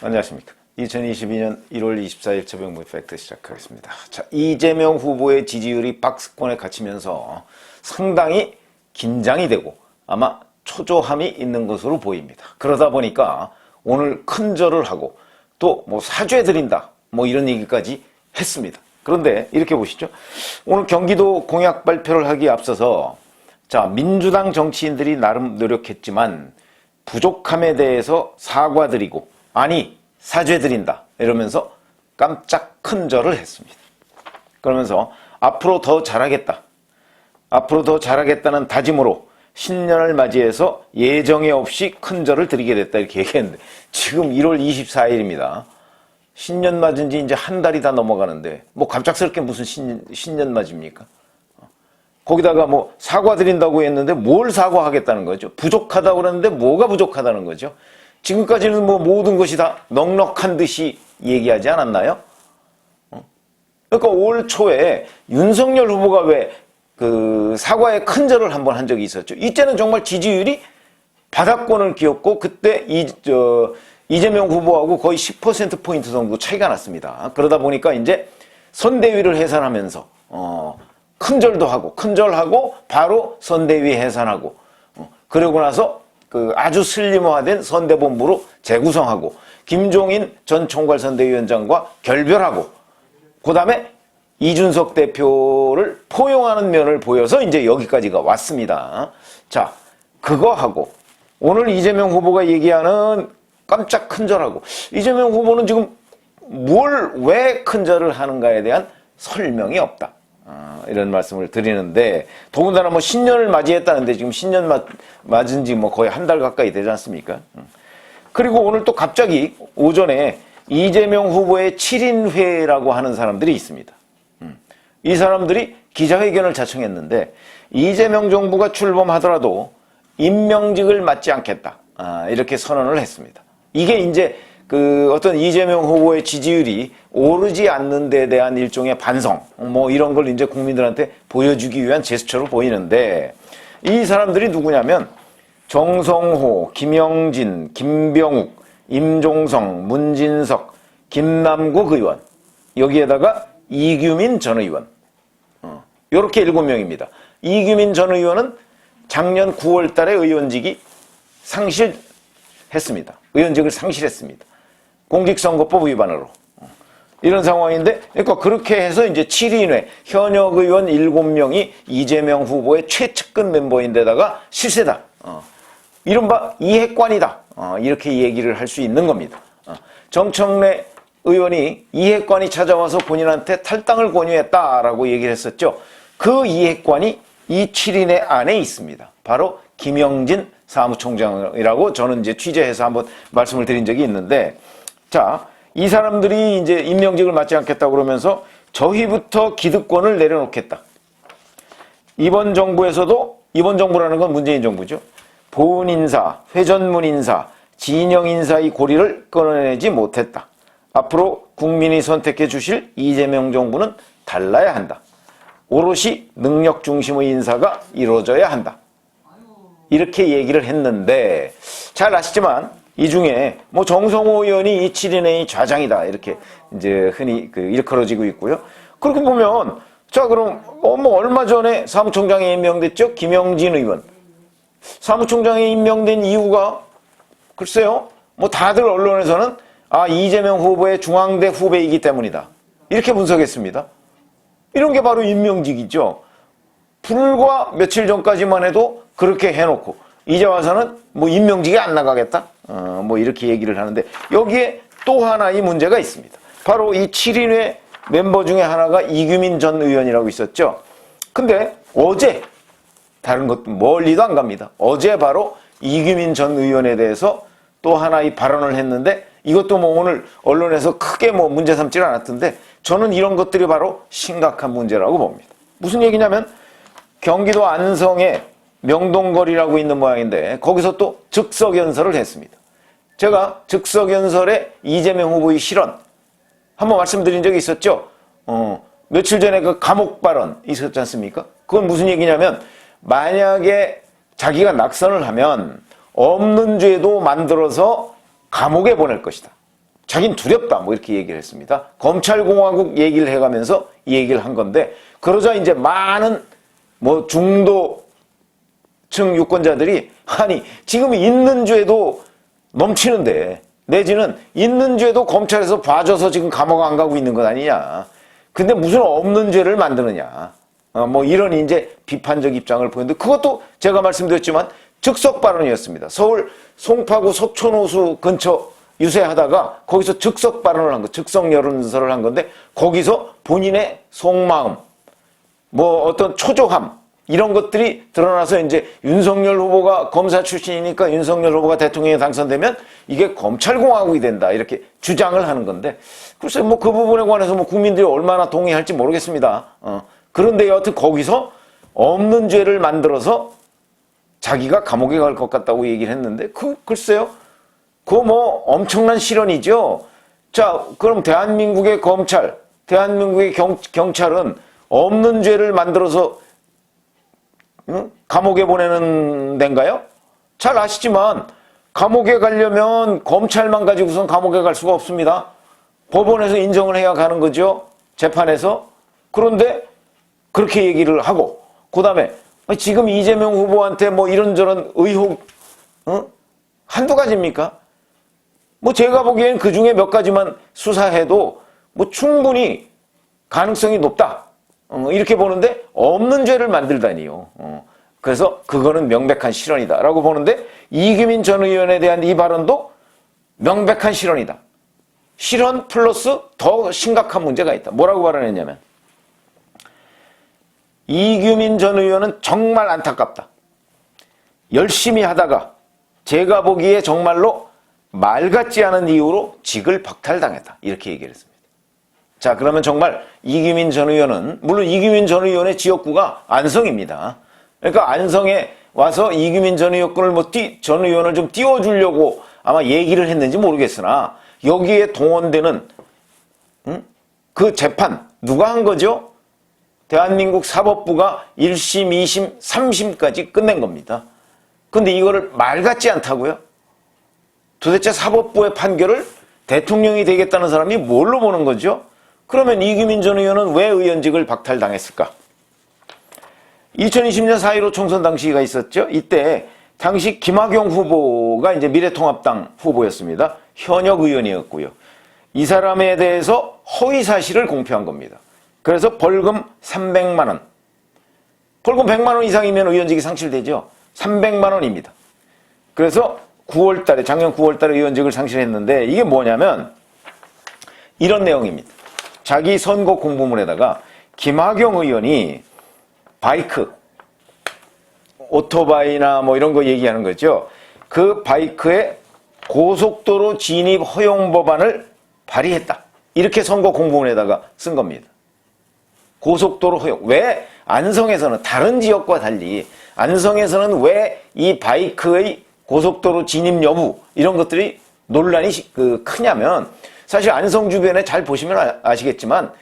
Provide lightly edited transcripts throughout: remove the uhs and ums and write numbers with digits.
안녕하십니까. 2022년 1월 24일 최병무의 팩트 시작하겠습니다. 자, 이재명 후보의 지지율이 박스권에 갇히면서 상당히 긴장이 되고 아마 초조함이 있는 것으로 보입니다. 그러다 보니까 오늘 큰절을 하고 또 뭐 사죄 드린다 뭐 이런 얘기까지 했습니다. 그런데 이렇게 보시죠. 오늘 경기도 공약 발표를 하기에 앞서서 자, 민주당 정치인들이 나름 노력했지만 부족함에 대해서 사과드리고 아니 사죄드린다 이러면서 깜짝 큰절을 했습니다. 그러면서 앞으로 더 잘하겠다. 앞으로 더 잘하겠다는 다짐으로 신년을 맞이해서 예정에 없이 큰절을 드리게 됐다 이렇게 얘기했는데 지금 1월 24일입니다. 신년 맞은 지 이제 한 달이 다 넘어가는데 뭐 갑작스럽게 무슨 신년 맞입니까? 거기다가 뭐 사과드린다고 했는데 뭘 사과하겠다는 거죠? 부족하다고 그랬는데 뭐가 부족하다는 거죠? 지금까지는 뭐 모든 것이 다 넉넉한 듯이 얘기하지 않았나요? 그러니까 올 초에 윤석열 후보가 왜 그 사과의 큰절을 한번 한 적이 있었죠. 이때는 정말 지지율이 바닥권을 기었고 그때 이재명 후보하고 거의 10%포인트 정도 차이가 났습니다. 그러다 보니까 이제 선대위를 해산하면서 큰절도 하고 큰절하고 바로 선대위 해산하고 그러고 나서 그 아주 슬림화된 선대본부로 재구성하고 김종인 전 총괄선대위원장과 결별하고 그 다음에 이준석 대표를 포용하는 면을 보여서 이제 여기까지가 왔습니다. 자, 그거 하고 오늘 이재명 후보가 얘기하는 깜짝 큰절하고 이재명 후보는 지금 왜 큰절을 하는가에 대한 설명이 없다. 이런 말씀을 드리는데 더군다나 뭐 신년을 맞이했다는데 지금 신년 맞은 지 뭐 거의 한 달 가까이 되지 않습니까? 그리고 오늘 또 갑자기 오전에 이재명 후보의 7인회라고 하는 사람들이 있습니다. 이 사람들이 기자회견을 자청했는데 이재명 정부가 출범하더라도 임명직을 맡지 않겠다. 이렇게 선언을 했습니다. 이게 이제 그 어떤 이재명 후보의 지지율이 오르지 않는 데 대한 일종의 반성 뭐 이런 걸 이제 국민들한테 보여주기 위한 제스처로 보이는데 이 사람들이 누구냐면 정성호, 김영진, 김병욱, 임종성, 문진석, 김남국 의원 여기에다가 이규민 전 의원 이렇게 7명입니다. 이규민 전 의원은 작년 9월 달에 의원직이 상실했습니다. 의원직을 상실했습니다. 공직선거법 위반으로. 이런 상황인데, 그러니까 그렇게 해서 이제 7인회, 현역 의원 7명이 이재명 후보의 최측근 멤버인데다가 실세다. 이른바 이핵관이다. 이렇게 얘기를 할 수 있는 겁니다. 정청래 의원이 이핵관이 찾아와서 본인한테 탈당을 권유했다라고 얘기를 했었죠. 그 이핵관이 이 7인회 안에 있습니다. 바로 김영진 사무총장이라고 저는 이제 취재해서 한번 말씀을 드린 적이 있는데, 자, 이 사람들이 이제 임명직을 맡지 않겠다고 그러면서 저희부터 기득권을 내려놓겠다. 이번 정부에서도, 이번 정부라는 건 문재인 정부죠. 보훈 인사, 회전문 인사, 진영 인사의 고리를 끊어내지 못했다. 앞으로 국민이 선택해 주실 이재명 정부는 달라야 한다. 오롯이 능력 중심의 인사가 이루어져야 한다. 이렇게 얘기를 했는데 잘 아시지만 이 중에 뭐 정성호 의원이 이 7인회의 좌장이다 이렇게 이제 흔히 일컬어지고 있고요. 그렇게 보면 자 그럼 뭐 얼마 전에 사무총장에 임명됐죠? 김영진 의원. 사무총장에 임명된 이유가 글쎄요. 뭐 다들 언론에서는 이재명 후보의 중앙대 후배이기 때문이다. 이렇게 분석했습니다. 이런 게 바로 임명직이죠. 불과 며칠 전까지만 해도 그렇게 해놓고 이제 와서는 뭐 임명직이 안 나가겠다. 뭐 이렇게 얘기를 하는데 여기에 또 하나의 문제가 있습니다. 바로 이 7인회 멤버 중에 하나가 이규민 전 의원이라고 있었죠. 근데 어제 다른 것도 멀리도 안 갑니다. 어제 바로 이규민 전 의원에 대해서 또 하나의 발언을 했는데 이것도 뭐 오늘 언론에서 크게 뭐 문제 삼지는 않았던데 저는 이런 것들이 바로 심각한 문제라고 봅니다. 무슨 얘기냐면 경기도 안성에 명동거리라고 있는 모양인데 거기서 또 즉석연설을 했습니다. 제가 즉석연설에 이재명 후보의 실언 한번 말씀드린 적이 있었죠. 며칠 전에 그 감옥 발언 있었지 않습니까? 그건 무슨 얘기냐면 만약에 자기가 낙선을 하면 없는 죄도 만들어서 감옥에 보낼 것이다. 자긴 두렵다 뭐 이렇게 얘기를 했습니다. 검찰공화국 얘기를 해가면서 이 얘기를 한 건데, 그러자 이제 많은 뭐 중도층 유권자들이 아니 지금 있는 죄도 넘치는데, 내지는 있는 죄도 검찰에서 봐줘서 지금 감옥 안 가고 있는 것 아니냐, 근데 무슨 없는 죄를 만드느냐, 뭐 이런 이제 비판적 입장을 보였는데, 그것도 제가 말씀드렸지만 즉석 발언이었습니다. 서울 송파구 석촌호수 근처 유세하다가 거기서 즉석 발언을 한 거, 즉석 여론조사를 한 건데, 거기서 본인의 속마음, 뭐 어떤 초조함, 이런 것들이 드러나서 이제 윤석열 후보가 검사 출신이니까 윤석열 후보가 대통령에 당선되면 이게 검찰공화국이 된다, 이렇게 주장을 하는 건데, 글쎄 뭐 그 부분에 관해서 뭐 국민들이 얼마나 동의할지 모르겠습니다. 그런데 여하튼 거기서 없는 죄를 만들어서 자기가 감옥에 갈 것 같다고 얘기를 했는데, 글쎄요, 그거 뭐 엄청난 실언이죠. 자, 그럼 대한민국의 검찰, 대한민국의 경찰은 없는 죄를 만들어서 감옥에 보내는 데인가요? 잘 아시지만 감옥에 가려면 검찰만 가지고선 감옥에 갈 수가 없습니다. 법원에서 인정을 해야 가는 거죠. 재판에서. 그런데 그렇게 얘기를 하고, 그 다음에 지금 이재명 후보한테 뭐 이런저런 의혹 한두 가지입니까? 뭐 제가 보기엔 그 중에 몇 가지만 수사해도 뭐 충분히 가능성이 높다, 이렇게 보는데, 없는 죄를 만들다니요. 그래서 그거는 명백한 실언이다라고 보는데, 이규민 전 의원에 대한 이 발언도 명백한 실언이다. 실언 플러스 더 심각한 문제가 있다. 뭐라고 발언했냐면, 이규민 전 의원은 정말 안타깝다. 열심히 하다가 제가 보기에 정말로 말 같지 않은 이유로 직을 박탈당했다, 이렇게 얘기를 했습니다. 자, 그러면 정말 이규민 전 의원은, 물론 이규민 전 의원의 지역구가 안성입니다. 그러니까 안성에 와서 이규민 전 의원을 전 의원을 좀 띄워주려고 아마 얘기를 했는지 모르겠으나, 여기에 동원되는 그 재판 누가 한 거죠? 대한민국 사법부가 1심, 2심, 3심까지 끝낸 겁니다. 근데 이거를 말 같지 않다고요? 도대체 사법부의 판결을 대통령이 되겠다는 사람이 뭘로 보는 거죠? 그러면 이규민 전 의원은 왜 의원직을 박탈당했을까? 2020년 4.15 총선 당시가 있었죠. 이때 당시 김학용 후보가 이제 미래통합당 후보였습니다. 현역 의원이었고요. 이 사람에 대해서 허위 사실을 공표한 겁니다. 그래서 벌금 300만 원. 벌금 100만 원 이상이면 의원직이 상실되죠. 300만 원입니다. 그래서 9월 달에, 작년 9월 달에 의원직을 상실했는데, 이게 뭐냐면 이런 내용입니다. 자기 선거 공보문에다가 김학용 의원이 바이크, 오토바이나 뭐 이런 거 얘기하는 거죠. 그 바이크에 고속도로 진입 허용 법안을 발의했다, 이렇게 선거 공보문에다가 쓴 겁니다. 고속도로 허용. 왜 안성에서는, 다른 지역과 달리 안성에서는 왜 이 바이크의 고속도로 진입 여부, 이런 것들이 논란이 크냐면, 사실 안성 주변에 잘 보시면 아시겠지만,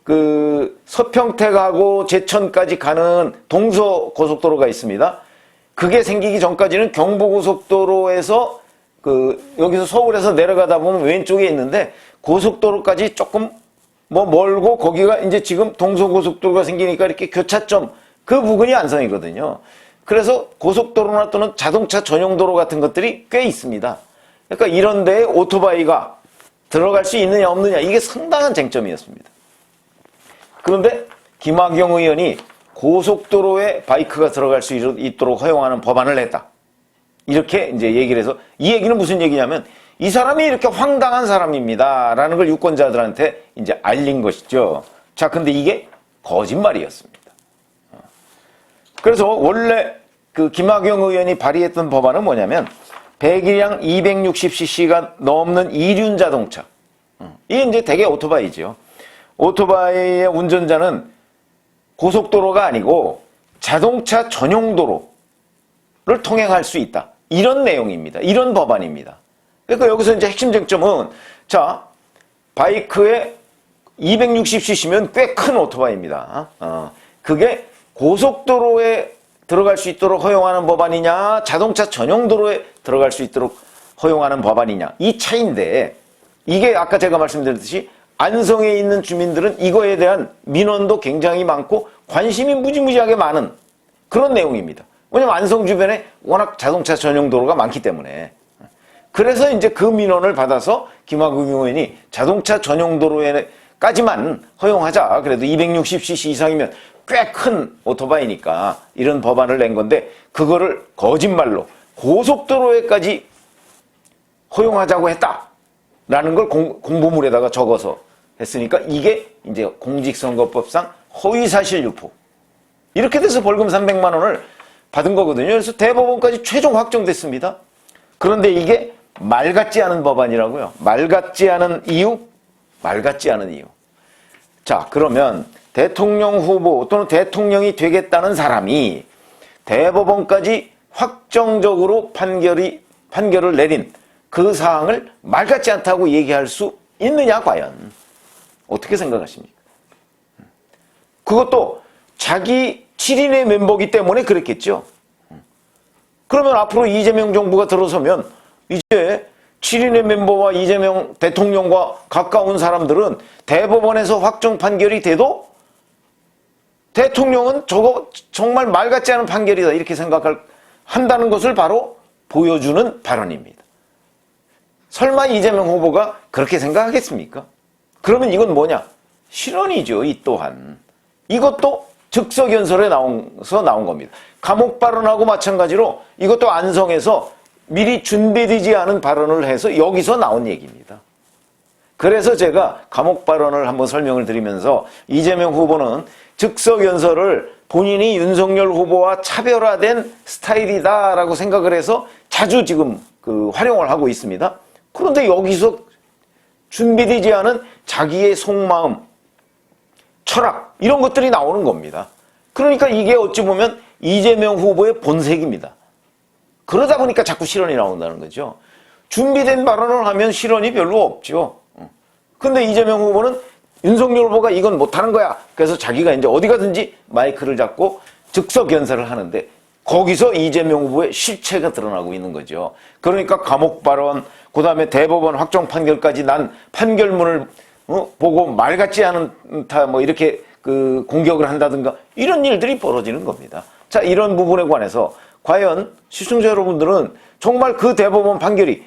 그 서평택하고 제천까지 가는 동서 고속도로가 있습니다. 그게 생기기 전까지는 경부고속도로에서 여기서 서울에서 내려가다 보면 왼쪽에 있는데, 고속도로까지 조금 뭐 멀고, 거기가 이제 지금 동서고속도로가 생기니까 이렇게 교차점, 그 부근이 안성이거든요. 그래서 고속도로나 또는 자동차 전용도로 같은 것들이 꽤 있습니다. 그러니까 이런 데에 오토바이가 들어갈 수 있느냐 없느냐, 이게 상당한 쟁점이었습니다. 그런데 김학용 의원이 고속도로에 바이크가 들어갈 수 있도록 허용하는 법안을 냈다, 이렇게 이제 얘기를 해서, 이 얘기는 무슨 얘기냐면, 이 사람이 이렇게 황당한 사람입니다 라는 걸 유권자들한테 이제 알린 것이죠. 자, 근데 이게 거짓말이었습니다. 그래서 원래 그 김학용 의원이 발의했던 법안은 뭐냐면, 배기량 260cc가 넘는 이륜 자동차, 이게 이제 대개 오토바이죠. 오토바이의 운전자는 고속도로가 아니고 자동차 전용도로를 통행할 수 있다, 이런 내용입니다. 이런 법안입니다. 그러니까 여기서 이제 핵심 쟁점은, 자, 바이크에 260cc면 꽤 큰 오토바이입니다. 그게 고속도로에 들어갈 수 있도록 허용하는 법안이냐, 자동차 전용도로에 들어갈 수 있도록 허용하는 법안이냐, 이 차이인데, 이게 아까 제가 말씀드렸듯이 안성에 있는 주민들은 이거에 대한 민원도 굉장히 많고 관심이 무지무지하게 많은 그런 내용입니다. 왜냐면 안성 주변에 워낙 자동차 전용 도로가 많기 때문에. 그래서 이제 그 민원을 받아서 김학의 의원이 자동차 전용 도로에까지만 허용하자. 그래도 260cc 이상이면 꽤 큰 오토바이니까 이런 법안을 낸 건데 그거를 거짓말로 고속도로에까지 허용하자고 했다라는 걸 공보물에다가 적어서 했으니까 이게 이제 공직선거법상 허위사실 유포. 이렇게 돼서 벌금 300만 원을 받은 거거든요. 그래서 대법원까지 최종 확정됐습니다. 그런데 이게 말 같지 않은 법안이라고요. 말 같지 않은 이유? 말 같지 않은 이유. 자, 그러면 대통령 후보 또는 대통령이 되겠다는 사람이 대법원까지 확정적으로 판결을 내린 그 사항을 말 같지 않다고 얘기할 수 있느냐, 과연? 어떻게 생각하십니까? 그것도 자기 7인의 멤버이기 때문에 그랬겠죠. 그러면 앞으로 이재명 정부가 들어서면 이제 7인의 멤버와 이재명 대통령과 가까운 사람들은 대법원에서 확정 판결이 돼도 대통령은 저거 정말 말 같지 않은 판결이다 이렇게 한다는 것을 바로 보여주는 발언입니다. 설마 이재명 후보가 그렇게 생각하겠습니까? 그러면 이건 뭐냐? 실언이죠. 이 또한. 이것도 즉석연설에 나온 겁니다. 감옥 발언하고 마찬가지로 이것도 안성에서 미리 준비되지 않은 발언을 해서 여기서 나온 얘기입니다. 그래서 제가 감옥 발언을 한번 설명을 드리면서 이재명 후보는 즉석연설을 본인이 윤석열 후보와 차별화된 스타일이다라고 생각을 해서 자주 지금 활용을 하고 있습니다. 그런데 여기서 준비되지 않은 자기의 속마음, 철학 이런 것들이 나오는 겁니다. 그러니까 이게 어찌 보면 이재명 후보의 본색입니다. 그러다 보니까 자꾸 실언이 나온다는 거죠. 준비된 발언을 하면 실언이 별로 없죠. 근데 이재명 후보는 윤석열 후보가 이건 못하는 거야. 그래서 자기가 이제 어디 가든지 마이크를 잡고 즉석 연설을 하는데 거기서 이재명 후보의 실체가 드러나고 있는 거죠. 그러니까 감옥 발언, 그 다음에 대법원 확정 판결까지 난 판결문을 보고 말 같지 않다 뭐 이렇게 공격을 한다든가 이런 일들이 벌어지는 겁니다. 자, 이런 부분에 관해서 과연 시청자 여러분들은 정말 그 대법원 판결이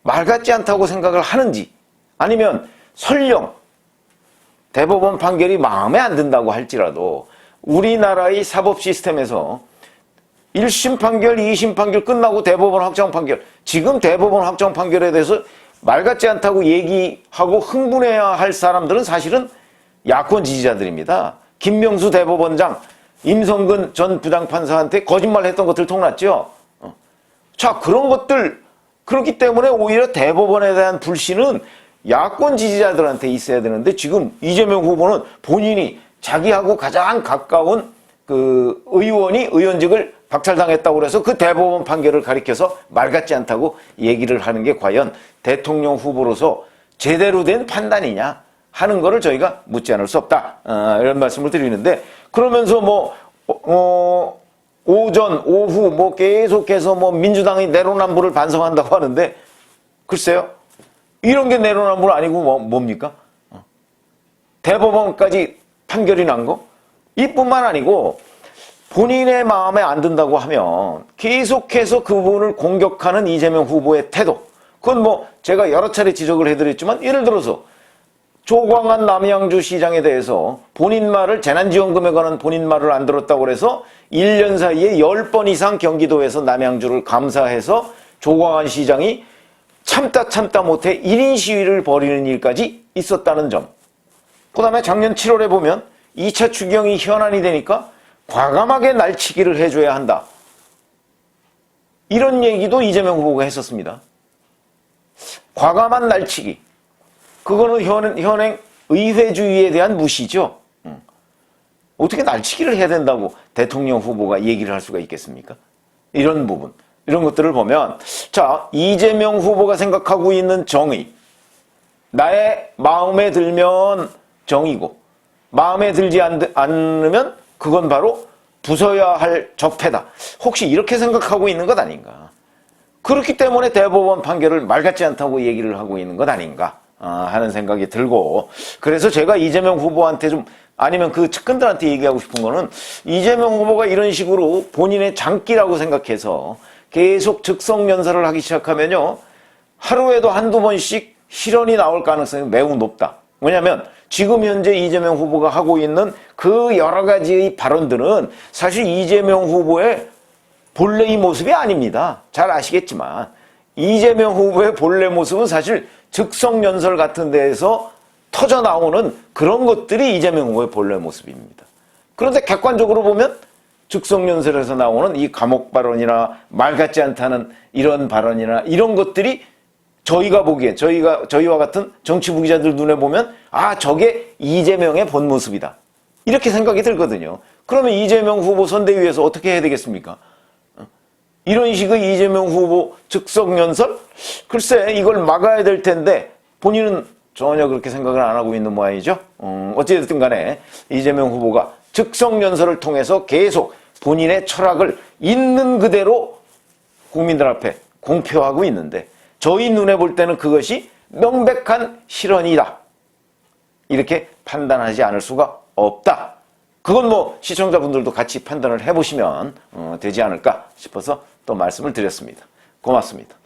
말 같지 않다고 생각을 하는지 아니면 설령 대법원 판결이 마음에 안 든다고 할지라도 우리나라의 사법 시스템에서 1심 판결, 2심 판결 끝나고 대법원 확정 판결, 지금 대법원 확정 판결에 대해서 말 같지 않다고 얘기하고 흥분해야 할 사람들은 사실은 야권 지지자들입니다. 김명수 대법원장, 임성근 전 부장판사한테 거짓말했던 것들 통났죠. 자, 그런 것들 그렇기 때문에 오히려 대법원에 대한 불신은 야권 지지자들한테 있어야 되는데 지금 이재명 후보는 본인이 자기하고 가장 가까운 그 의원이 의원직을 박탈당했다고 그래서 그 대법원 판결을 가리켜서 말 같지 않다고 얘기를 하는 게 과연 대통령 후보로서 제대로 된 판단이냐 하는 거를 저희가 묻지 않을 수 없다. 이런 말씀을 드리는데 그러면서 오전, 오후 계속해서 민주당의 내로남불을 반성한다고 하는데 글쎄요. 이런 게 내로남불 아니고 뭡니까? 대법원까지 판결이 난 거? 이뿐만 아니고 본인의 마음에 안 든다고 하면 계속해서 그분을 공격하는 이재명 후보의 태도. 그건 제가 여러 차례 지적을 해드렸지만 예를 들어서 조광한 남양주 시장에 대해서 본인 말을 재난지원금에 관한 본인 말을 안 들었다고 해서 1년 사이에 10번 이상 경기도에서 남양주를 감사해서 조광한 시장이 참다 못해 1인 시위를 벌이는 일까지 있었다는 점. 그 다음에 작년 7월에 보면 2차 추경이 현안이 되니까 과감하게 날치기를 해줘야 한다. 이런 얘기도 이재명 후보가 했었습니다. 과감한 날치기. 그거는 현행 의회주의에 대한 무시죠. 어떻게 날치기를 해야 된다고 대통령 후보가 얘기를 할 수가 있겠습니까? 이런 부분. 이런 것들을 보면 자, 이재명 후보가 생각하고 있는 정의. 나의 마음에 들면 정의고 마음에 들지 않으면 그건 바로 부숴야 할 적폐다. 혹시 이렇게 생각하고 있는 것 아닌가? 그렇기 때문에 대법원 판결을 말 같지 않다고 얘기를 하고 있는 것 아닌가 하는 생각이 들고, 그래서 제가 이재명 후보한테 좀, 아니면 그 측근들한테 얘기하고 싶은 거는, 이재명 후보가 이런 식으로 본인의 장기라고 생각해서 계속 즉석연설을 하기 시작하면요, 하루에도 한두 번씩 실언이 나올 가능성이 매우 높다. 왜냐하면 지금 현재 이재명 후보가 하고 있는 그 여러 가지의 발언들은 사실 이재명 후보의 본래의 모습이 아닙니다. 잘 아시겠지만 이재명 후보의 본래 모습은 사실 즉석연설 같은 데에서 터져 나오는 그런 것들이 이재명 후보의 본래 모습입니다. 그런데 객관적으로 보면 즉석연설에서 나오는 이 감옥 발언이나 말 같지 않다는 이런 발언이나 이런 것들이 저희가 보기엔, 저희와 같은 정치부 기자들 눈에 보면, 아, 저게 이재명의 본 모습이다. 이렇게 생각이 들거든요. 그러면 이재명 후보 선대위에서 어떻게 해야 되겠습니까? 이런 식의 이재명 후보 즉석연설? 글쎄, 이걸 막아야 될 텐데, 본인은 전혀 그렇게 생각을 안 하고 있는 모양이죠. 어찌됐든 간에 이재명 후보가 즉석연설을 통해서 계속 본인의 철학을 있는 그대로 국민들 앞에 공표하고 있는데, 저희 눈에 볼 때는 그것이 명백한 실언이다. 이렇게 판단하지 않을 수가 없다. 그건 뭐 시청자분들도 같이 판단을 해보시면 되지 않을까 싶어서 또 말씀을 드렸습니다. 고맙습니다.